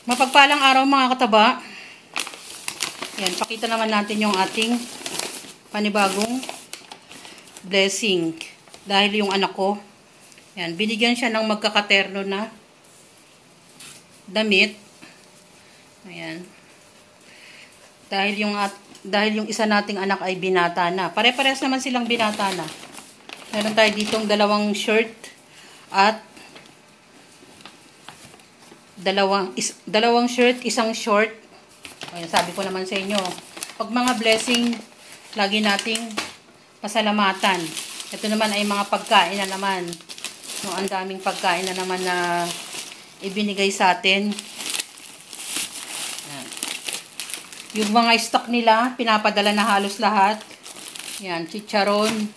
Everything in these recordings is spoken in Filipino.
Mapagpalang araw mga kataba. Yan, pakita naman natin yung ating panibagong blessing. Dahil yung anak ko, yan, binigyan siya ng magkakaterno na damit. Ayan. Dahil yung isa nating anak ay binata na. Pare-pares naman silang binata na. Meron tayo ditong dalawang shirt at dalawang shirt, isang short. Ayan, sabi ko naman sa inyo, pag mga blessing, lagi nating pasalamatan. Ito naman ay mga pagkain na naman. No, ang daming pagkain na naman na ibinigay sa atin. Ayan. Yung mga stock nila, pinapadala na halos lahat. Yan, chicharon.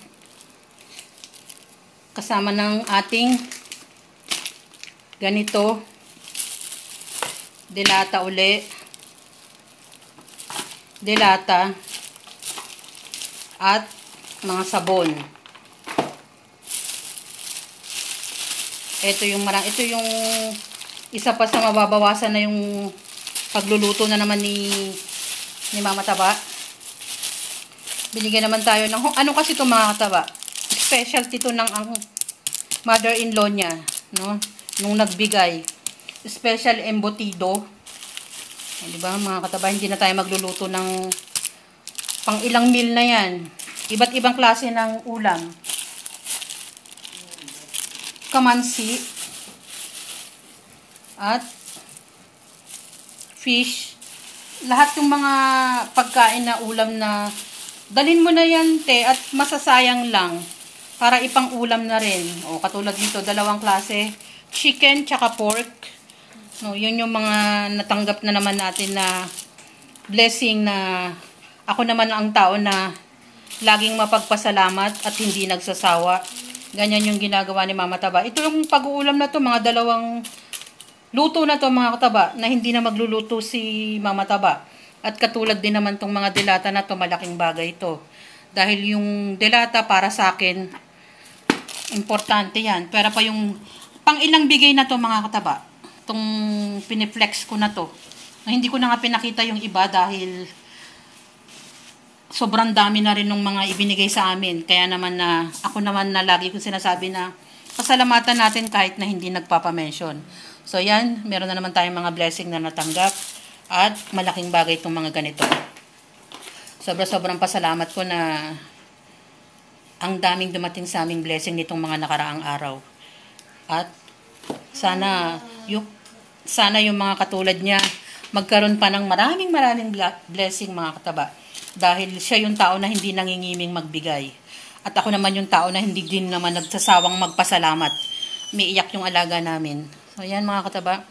Kasama ng ating ganito. Delata uli. Delata. At mga sabon. Ito yung isa pa sa mababawasan na yung pagluluto na naman ni Mama Taba. Binigyan naman tayo ng ano kasi ito mga kataba. Specialty to ng ang mother-in-law niya, no? Nung nagbigay. Special embutido. Di ba mga kataba, hindi na tayo magluluto ng pang ilang meal na yan. Iba't ibang klase ng ulam. Kamansi at fish. Lahat yung mga pagkain na ulam na dalhin mo na yan, te, at masasayang lang para ipang ulam na rin. O, katulad nito, dalawang klase, chicken tsaka pork. No, yun yung mga natanggap na naman natin na blessing na ako naman ang tao na laging mapagpasalamat at hindi nagsasawa. Ganyan yung ginagawa ni Mama Taba. Ito yung pag-uulam na to, mga dalawang luto na to mga kataba, na hindi na magluluto si Mama Taba. At katulad din naman tong mga delata na to, malaking bagay ito. Dahil yung delata para sa akin, importante yan. Pero pa yung pang ilang bigay na to mga kataba. Itong piniflex ko na to. Hindi ko na nga pinakita yung iba dahil sobrang dami na rin ng mga ibinigay sa amin. Kaya naman na, ako naman na lagi kong sinasabi na pasalamatan natin kahit na hindi nagpapamention. So yan, meron na naman tayong mga blessing na natanggap. At malaking bagay itong mga ganito. Sobrang pasalamat ko na ang daming dumating sa aming blessing nitong mga nakaraang araw. At sana yung mga katulad niya magkaroon pa ng maraming blessing mga kataba. Dahil siya yung tao na hindi nangingiming magbigay. At ako naman yung tao na hindi din naman nagsasawang magpasalamat. Umiiyak yung alaga namin. So yan mga kataba.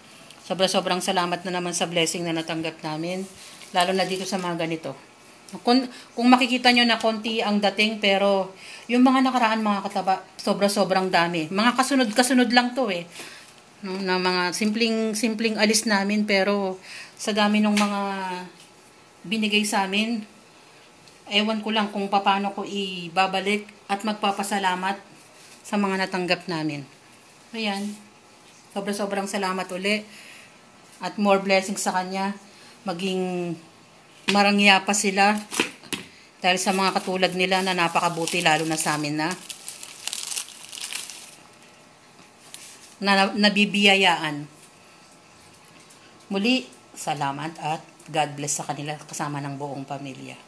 Sobrang salamat na naman sa blessing na natanggap namin. Lalo na dito sa mga ganito. Kung makikita nyo na konti ang dating, pero yung mga nakaraan mga kataba, sobrang dami. Mga kasunod lang to eh. No, na mga simpleng alis namin, pero sa dami ng mga binigay sa amin, ewan ko lang kung paano ko ibabalik at magpapasalamat sa mga natanggap namin. Ayan. Sobrang salamat uli. At more blessings sa kanya. Maging marangya pa sila. Dahil sa mga katulad nila na napakabuti, lalo na sa amin na nabibiyayaan. Muli, salamat at God bless sa kanila kasama ng buong pamilya.